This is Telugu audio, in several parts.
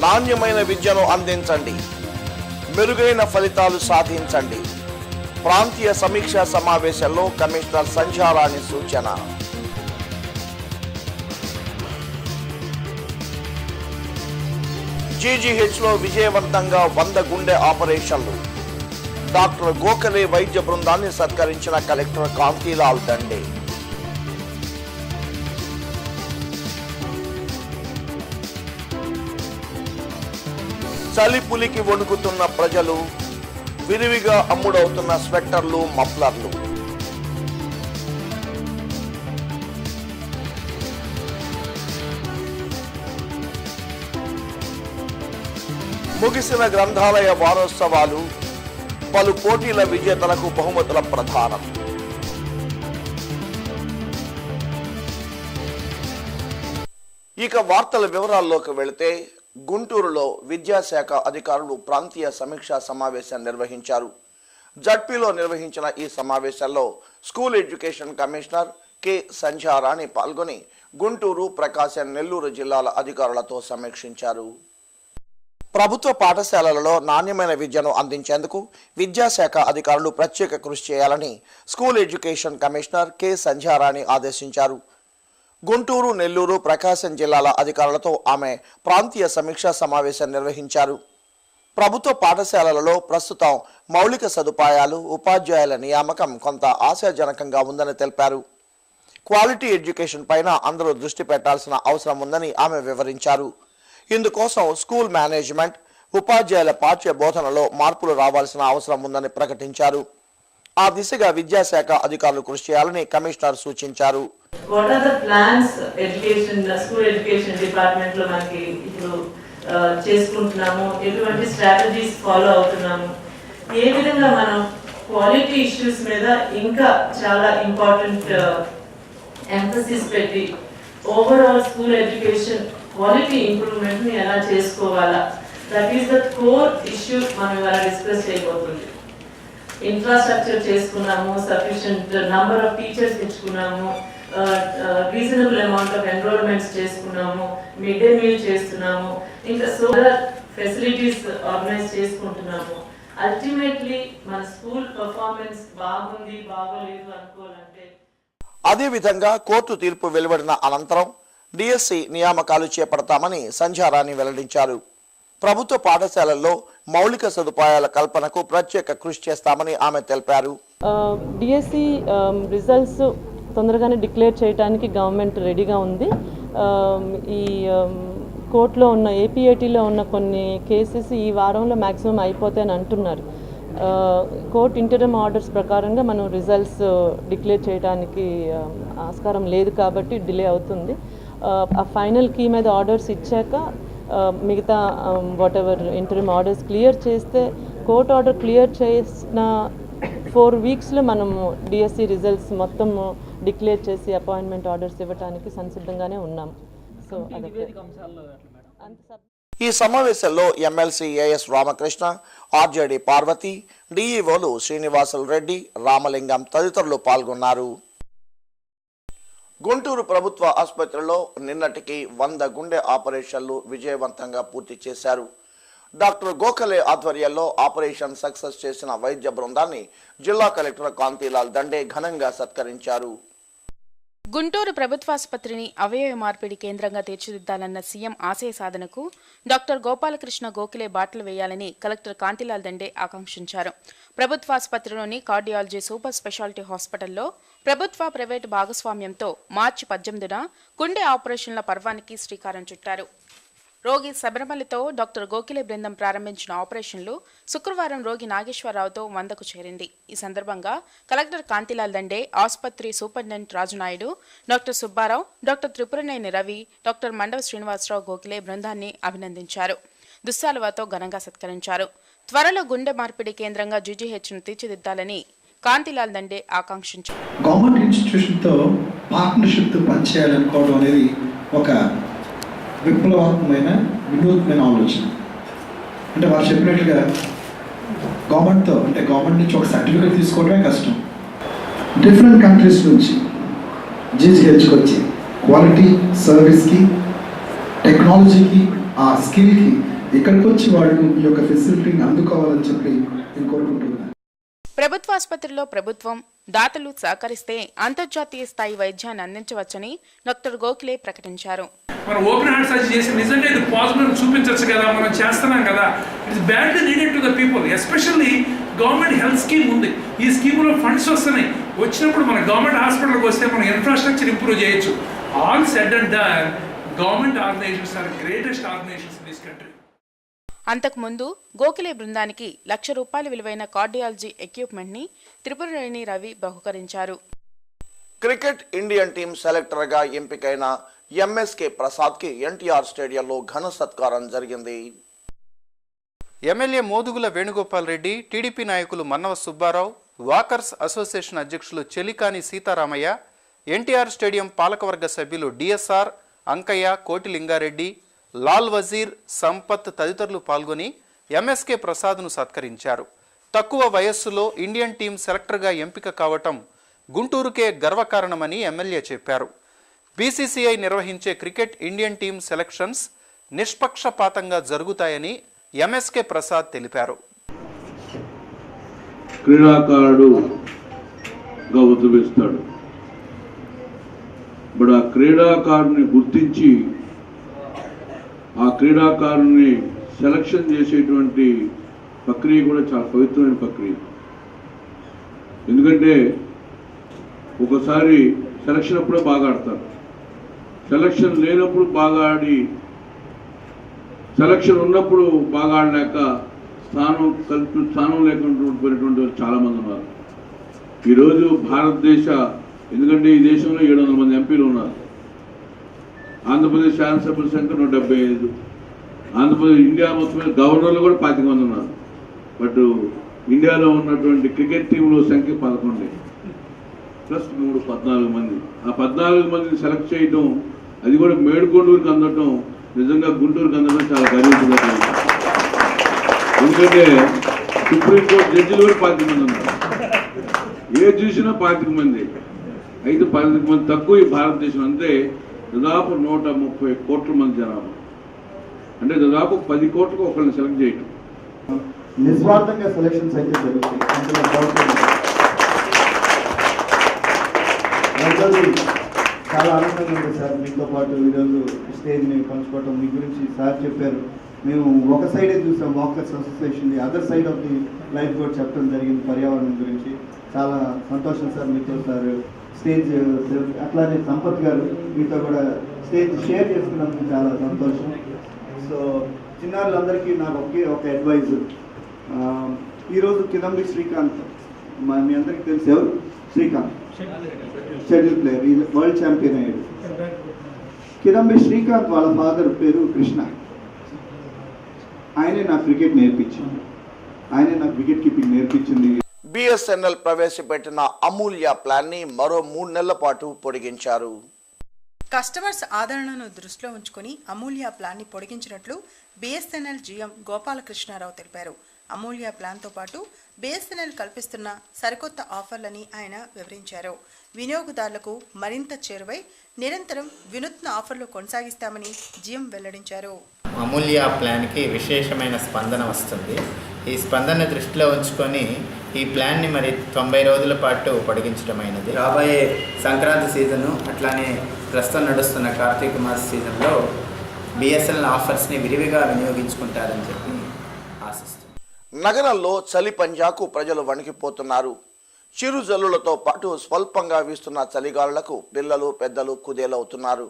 నాణ్యమైన విద్యను అందించండి, మెరుగైన ఫలితాలు సాధించండి. ప్రాంతీయ సమీక్షా సమావేశంలో కమిషనర్ సంధ్యారాణి సూచన. జీజీహెచ్లో విజయవంతంగా 100 గుండె ఆపరేషన్లు. డాక్టర్ గోఖలే వైద్య బృందాన్ని సత్కరించిన కలెక్టర్ కాంతిలాల్ దండే. చలి పులికి వణుకుతున్న ప్రజలు, విరివిగా అమ్ముడవుతున్న స్వెట్టర్లు, మఫ్లర్లు. ముగిసిన గ్రంథాలయ వారోత్సవాలు, పలు పోటీల విజేతలకు బహుమతుల ప్రదానం. ఇక వార్తల వివరాల్లోకి వెళితే, గుంటూరులో విద్యాశాఖ అధికారులు ప్రాంతీయ సమీక్షా సమావేశం నిర్వహించారు. జడ్పీలో నిర్వహించిన ఈ సమావేశంలో school education commissioner K Sandhyarani పాల్గొని గుంటూరు, ప్రకాశం, నెల్లూరు జిల్లాల అధికారులతో సమీక్షించారు. ప్రభుత్వ పాఠశాలలలో నాణ్యమైన విద్యను అందించేందుకు విద్యాశాఖ అధికారులు ప్రత్యేక కృషి చేయాలని school education commissioner K Sandhyarani ఆదేశించారు. గుంటూరు, నెల్లూరు, ప్రకాశం జిల్లాల అధికారులతో ఆమె ప్రాంతీయ సమీక్షా సమావేశం నిర్వహించారు. ప్రభుత్వ పాఠశాలలలో ప్రస్తుతం మౌలిక సదుపాయాలు, ఉపాధ్యాయుల నియామకం కొంత ఆశాజనకంగా ఉందని తెలిపారు. క్వాలిటీ ఎడ్యుకేషన్ పైన అందరూ దృష్టి పెట్టాల్సిన అవసరం ఉందని ఆమె వివరించారు. ఇందుకోసం స్కూల్ మేనేజ్మెంట్, ఉపాధ్యాయుల పాఠ్య బోధనలో మార్పులు రావాల్సిన అవసరం ఉందని ప్రకటించారు. ఆ దిశగా విద్యాశాఖ అధికారులు కృషి చేయాలని కమిషనర్ సూచించారు. What are the plans education, school education department లో మనకి ఇప్పుడు చేసుకుంటున్నాము, ఎటువంటి స్ట్రాటజీస్ ఫాలో అవుతున్నాము, ఏ విధంగా మనం క్వాలిటీ ఇష్యూస్ మీద ఇంకా చాలా ఇంపార్టెంట్ ఎంఫసిస్ పెట్టి overall school education quality improvement ని ఎలా చేసుకోవాలా, that is the core issue మనం ఇవాళ డిస్కస్ చేయబోతుంది. ఇన్ఫ్రాస్ట్రక్చర్ చేసుకున్నాము, సఫిషియంట్ నంబర్ ఆఫ్ టీచర్స్ ఇచ్చుకున్నాము, రీజనబుల్ అమౌంట్ ఆఫ్ ఎన్రోల్మెంట్స్ చేసుకున్నాము, మిడ్ డే మీల్ చేస్తున్నాము, ఇంకా సోలార్ ఫెసిలిటీస్ ఆర్గనైజ్ చేసుకుంటున్నాము. అల్టిమేట్లీ మన స్కూల్ పర్ఫార్మెన్స్ బాగుంది, బాగోలేదు అనుకోవాలంటే. అదేవిధంగా కోర్టు తీర్పు వెలువడిన అనంతరం డిఎస్సి నియామకాలు చేపడతామని సంధ్యారాణి వెల్లడించారు. ప్రభుత్వ పాఠశాలల్లో మౌలిక సదుపాయాల కల్పనకు ప్రత్యేక కృషి చేస్తామని ఆమె తెలిపారు. డిఎస్సి రిజల్ట్స్ తొందరగానే డిక్లేర్ చేయడానికి గవర్నమెంట్ రెడీగా ఉంది. ఈ కోర్టులో ఉన్న ఏపీఐటీలో ఉన్న కొన్ని కేసెస్ ఈ వారంలో మ్యాక్సిమం అయిపోతాయని అంటున్నారు. కోర్ట్ ఇంటరిమ్ ఆర్డర్స్ ప్రకారంగా మనం రిజల్ట్స్ డిక్లేర్ చేయడానికి ఆస్కారం లేదు కాబట్టి డిలే అవుతుంది. ఆ ఫైనల్ కీ మీద ఆర్డర్స్ ఇచ్చాక మిగతా whatever interim orders clear చేస్తే, కోర్ట్ ఆర్డర్ క్లియర్ చేసిన 4 వీక్స్లో మనము డిఎస్సి రిజల్ట్స్ మొత్తం డిక్లేర్ చేసి అపాయింట్మెంట్ ఆర్డర్స్ ఇవ్వడానికి సంసిద్ధంగానే ఉన్నాం. సో ఈ సమావేశంలో MLC AS Ramakrishna, RJD Parvathi, డిఈఓలు శ్రీనివాసులు రెడ్డి, రామలింగం తదితరులు పాల్గొన్నారు. గుంటూరు ప్రభుత్వ ఆసుపత్రిలో నిన్నటికి 100 గుండె ఆపరేషన్లు విజయవంతంగా పూర్తి చేశారు. డాక్టర్ గోఖలే ఆధ్వర్యంలో ఆపరేషన్ సక్సెస్ చేసిన వైద్య బృందాన్ని జిల్లా కలెక్టర్ కాంతిలాల్ దండే ఘనంగా సత్కరించారు. గుంటూరు ప్రభుత్వాసుపత్రిని అవయవ మార్పిడి కేంద్రంగా తీర్చిదిద్దాలన్న సీఎం ఆశయ సాధనకు డాక్టర్ గోపాలకృష్ణ గోఖలే బాటలు వేయాలని కలెక్టర్ కాంతిలాల్ దండే ఆకాంక్షించారు. ప్రభుత్వాసుపత్రిలోని కార్డియాలజీ సూపర్ స్పెషాలిటీ హాస్పిటల్లో ప్రభుత్వ ప్రైవేటు భాగస్వామ్యంతో మార్చి 18న గుండె ఆపరేషన్ల పర్వానికి శ్రీకారం చుట్టారు. రోగి శబరిమలతో డాక్టర్ గోఖలే బృందం ప్రారంభించిన ఆపరేషన్లు శుక్రవారం రోగి నాగేశ్వరరావుతో 100కు చేరింది. ఈ సందర్భంగా కలెక్టర్ కాంతిలాల్ దండే, ఆసుపత్రి superintendent Rajunaidu, doctor Subbarao, doctor Tripuraneni Ravi, doctor Mandava Srinivasarao Gokhale బృందాన్ని అభినందించారు. దుస్సాలువాతో ఘనంగా సత్కరించారు. త్వరలో గుండె మార్పిడి కేంద్రంగా జీజీహెచ్ను తీర్చిదిద్దాలని కాంతిలాల్ దండే ఆకాంక్షించారు. గవర్నమెంట్ ఇన్స్టిట్యూషన్తో పార్ట్నర్షిప్తో పనిచేయాలనుకోవడం అనేది ఒక విప్లవాత్మకమైన వినూత్నమైన ఆలోచన. అంటే వారు చెప్పినట్లుగా గవర్నమెంట్ నుంచి ఒక సర్టిఫికేట్ తీసుకోవడమే కష్టం. డిఫరెంట్ కంట్రీస్ నుంచి జీజీహెచ్కి వచ్చి క్వాలిటీ సర్వీస్కి, టెక్నాలజీకి, ఆ స్కిల్కి ఇక్కడికి వచ్చి వాళ్ళు ఈ యొక్క ఫెసిలిటీని అందుకోవాలని చెప్పి నేను కోరుకుంటున్నాను. ప్రభుత్వాసుపత్రిలో ప్రభుత్వం దాతలు సహకరిస్తే అంతర్జాతీయ స్థాయి వైద్యాన్ని అందించవచ్చని డాక్టర్ గోఖలే ప్రకటించారు. మనం ఓపెన్ హార్ట్ సర్జరీ చేసి నిజంగా ఇది పాసిబుల్ చూపించవచ్చు కదా, మనం చేస్తున్నాం కదా. It's badly needed to the people. Especially government health scheme ఉంది, ఈ స్కీమ్లో ఫండ్స్ వస్తున్నాయి. వచ్చినప్పుడు మన గవర్నమెంట్ హాస్పిటల్కి వస్తే మన ఇన్ఫ్రాస్ట్రక్చర్ ఇంప్రూవ్ చేయొచ్చు. All said and done, government organisations are greatest organisations in this country. అంతకుముందు గోఖలే బృందానికి ₹1,00,000 విలువైన కార్డియాలజీ ఎక్విప్మెంట్ ని త్రిపురనేని రవి బహుకరించారు. క్రికెట్ ఇండియన్ టీం సెలెక్టర్ గా ఎంపికైన ఎంఎస్కే ప్రసాద్ కి ఎన్టీఆర్ స్టేడియంలో ఘన సత్కారం జరిగింది. ఎమ్మెల్యే మోదుగుల వేణుగోపాల్ రెడ్డి, టీడీపీ నాయకులు మన్నవ సుబ్బారావు, వాకర్స్ అసోసియేషన్ అధ్యక్షులు చెలికాని సీతారామయ్య, ఎన్టీఆర్ స్టేడియం పాలకవర్గ సభ్యులు డిఎస్ఆర్, అంకయ్య, కోటి లింగారెడ్డి, లాల్ వజీర్, సంపత్ తదితరులు పాల్గొని ఎంఎస్కే ప్రసాద్ను సత్కరించారు. తక్కువ వయస్సులో ఇండియన్ టీం సెలెక్టర్గా ఎంపిక కావటం గుంటూరుకే గర్వకారణమని ఎమ్మెల్యే చెప్పారు. బీసీసీఐ నిర్వహించే క్రికెట్ ఇండియన్ టీం సెలక్షన్స్ నిష్పక్షపాతంగా జరుగుతాయని ఎంఎస్కే ప్రసాద్ తెలిపారు. క్రీడాకారుడుగా ఉద్భవిస్తాడు, బట్ ఆ క్రీడాకారుని గుర్తించి ఆ క్రీడాకారుని సెలక్షన్ చేసేటువంటి ప్రక్రియ కూడా చాలా పవిత్రమైన ప్రక్రియ. ఎందుకంటే ఒకసారి సెలక్షన్ అప్పుడే బాగా ఆడతారు, సెలక్షన్ లేనప్పుడు బాగా ఆడి, సెలక్షన్ ఉన్నప్పుడు బాగా ఆడలేక స్థానం లేకుండా పోయినటువంటి వాళ్ళు చాలామంది ఉన్నారు. ఈరోజు భారతదేశ, ఎందుకంటే ఈ దేశంలో 700 మంది ఎంపీలు ఉన్నారు. ఆంధ్రప్రదేశ్ శాసనసభ్యుల సంఖ్య 175. ఆంధ్రప్రదేశ్ ఇండియా మొత్తం గవర్నర్లు కూడా 25 మంది ఉన్నారు. బట్ ఇండియాలో ఉన్నటువంటి క్రికెట్ టీంలో సంఖ్య 11 ప్లస్ 3 14 మంది. ఆ 14 మందిని సెలెక్ట్ చేయడం, అది కూడా మేడుకొండూరుకి అందటం, నిజంగా గుంటూరుకి అందడం చాలా గర్వించదగ్గ. ఎందుకంటే సుప్రీంకోర్టు జడ్జిలు కూడా 25 మంది ఉన్నారు. ఏ చూసినా 25 మంది. అయితే 15 మంది తక్కువ ఈ భారతదేశం. అంతే దాదాపు 130 కోట్ల మంది జనాభా, అంటే దాదాపు 10 కోట్లకు ఒకరిని సెలెక్ట్ చేయటం. నిస్వార్థంగా సెలక్షన్స్ అయితే జరుగుతాయి. చాలా ఆనందంగా ఉంది సార్ మీతో పాటు ఈరోజు స్టేజ్ని పంచుకోవటం. మీ గురించి సార్ చెప్పారు, మేము ఒక సైడే చూసాం walkers association, other side of the life కూడా చెప్పడం జరిగింది పర్యావరణం గురించి. చాలా సంతోషం సార్ మీతో సార్ స్టేజ్, అట్లానే సంపత్ గారు మీతో కూడా స్టేజ్ షేర్ చేసుకున్నందుకు చాలా సంతోషం. సో చిన్నారులందరికీ నాకు ఒక అడ్వైజ్, ఈరోజు కిదంబి శ్రీకాంత్, మీ అందరికీ తెలుసు ఎవరు శ్రీకాంత్, షటిల్ ప్లేయర్, ఈ వరల్డ్ ఛాంపియన్ అయ్యాడు. కిదంబి శ్రీకాంత్ వాళ్ళ ఫాదర్ పేరు కృష్ణ. ఆయనే నాకు క్రికెట్ నేర్పించింది, ఆయనే నాకు వికెట్ కీపింగ్ నేర్పించింది. బిఎస్ఎన్ఎల్ ప్రవేశపెట్టిన అమూల్య ప్లాన్ ని మరో 3 నెలల పాటు పొడిగించారు. కస్టమర్స్ ఆదరణను దృష్టిలో ఉంచుకొని అమూల్య ప్లాన్ని పొడిగించినట్లు బిఎస్ఎన్ఎల్ జీఎం గోపాలకృష్ణారావు తెలిపారు. అమూల్య ప్లాన్తో పాటు బిఎస్ఎన్ఎల్ కల్పిస్తున్న సరికొత్త ఆఫర్లని ఆయన వివరించారు. వినియోగదారులకు మరింత చేరువై నిరంతరం వినూత్న ఆఫర్లు కొనసాగిస్తామని జీఎం వెల్లడించారు. అమూల్య ప్లాన్కి విశేషమైన స్పందన వస్తుంది. ఈ స్పందన దృష్టిలో ఉంచుకొని ఈ ప్లాన్ని మరి 90 రోజుల పాటు పొడిగించడమైనది. రాబోయే సంక్రాంతి సీజను, అట్లానే ప్రస్తుతం నడుస్తున్న కార్తీక మాస సీజన్లో బిఎస్ఎన్ఎల్ ఆఫర్స్ని విరివిగా వినియోగించుకుంటారని చెప్పి ఆశిస్తున్నాను. నగరంలో చలి పంజాకు ప్రజలు వణికిపోతున్నారు. చిరు జల్లులతో పాటు స్వల్పంగా వీస్తున్న చలిగాలులకు పిల్లలు పెద్దలు కుదేలవుతున్నారు.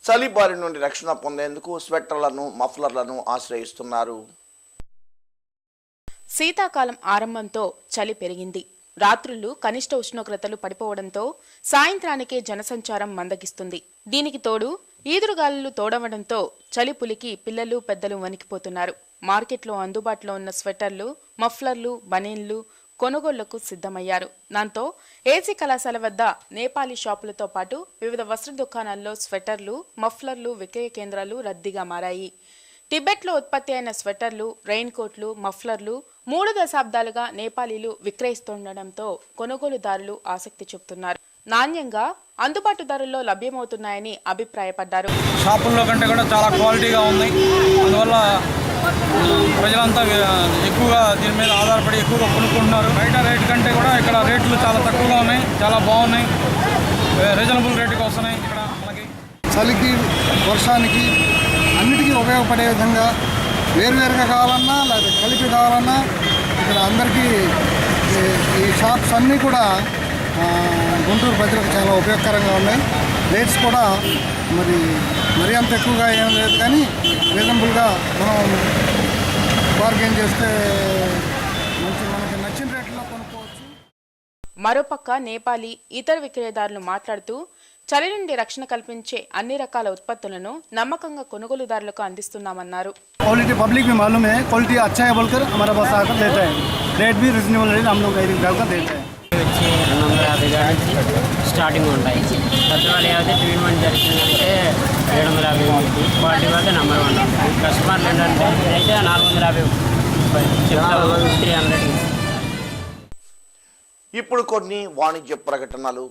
చలి బారి నుండి రక్షణ పొందేందుకు స్వెట్టర్లను, మఫ్లర్లను ఆశ్రయిస్తున్నారు. శీతాకాలం ఆరంభంతో చలి పెరిగింది. రాత్రులు కనిష్ట ఉష్ణోగ్రతలు పడిపోవడంతో సాయంత్రానికే జనసంచారం మందగిస్తుంది. దీనికి తోడు ఈదురుగాలులు తోడవడంతో చలి పులికి పిల్లలు పెద్దలు వణికిపోతున్నారు. మార్కెట్లో అందుబాటులో ఉన్న స్వెటర్లు, మఫ్లర్లు, బనీన్లు కొనుగోళ్లకు సిద్ధమయ్యారు. దాంతో ఏసీ కళాశాల వద్ద నేపాలీ షాపులతో పాటు వివిధ వస్త్ర దుకాణాల్లో స్వెటర్లు, మఫ్లర్లు విక్రయ కేంద్రాలు రద్దీగా మారాయి. టిబెట్లో ఉత్పత్తి అయిన స్వెటర్లు, రెయిన్ కోట్లు, మఫ్లర్లు 3 దశాబ్దాలుగా నేపాలీలు విక్రయిస్తుండటంతో కొనుగోలుదారులు ఆసక్తి చూపుతున్నారు. నాణ్యంగా అందుబాటు ధరల్లో లభ్యమవుతున్నాయని అభిప్రాయపడ్డారు. షాపుల్లో కంటే కూడా చాలా క్వాలిటీగా ఉంది. అందువల్ల ప్రజలంతా ఎక్కువగా దీని మీద ఆధారపడి ఎక్కువగా కొనుక్కుంటున్నారు. బయట రేటు కంటే కూడా ఇక్కడ రేట్లు చాలా తక్కువగా ఉన్నాయి, చాలా బాగున్నాయి, రీజనబుల్ రేటుకి వస్తున్నాయి. ఇక్కడ మనకి చలికి వర్షానికి అన్నిటికీ ఉపయోగపడే విధంగా వేరువేరుగా కావాలన్నా లేదా కలిపి కావాలన్నా ఇక్కడ అందరికీ ఈ షాప్స్ అన్నీ కూడా గుంటూరు ప్రజలకు చాలా ఉపయోగకరంగా ఉన్నాయి. రేట్స్ కూడా మరీ అంత ఎక్కువగా ఏం లేదు, కానీ రీజనబుల్గా మనం బార్గెన్ చేస్తే మనకి నచ్చిన రేట్లో కొనుక్కోవచ్చు. మరోపక్క నేపాలీ ఇతర విక్రయదారులు మాట్లాడుతూ చలి నుండి రక్షణ కల్పించే అన్ని రకాల ఉత్పత్తులను నమ్మకంగా కొనుగోలుదారులకు అందిస్తున్నామన్నారు. क्वालिटी पब्लिक में मालूम है, क्वालिटी अच्छा है बोलकर हमारा पास आकर देता है, रेट भी रीजनेबल रेट हम लोग ग्राहक देते हैं. 250 స్టార్టింగ్ ఉంటాయి. పెద్దవాళ్ళు ఏదైతే ట్రీట్మెంట్ జరుగుతుందంటే 750 క్వాలిటీ అయితే నెంబర్ 1. కస్టమర్లు ఏంటంటే అయితే 450 చెప్తాము 300. ఇప్పుడు కొన్ని వాణిజ్య ప్రకటనలు.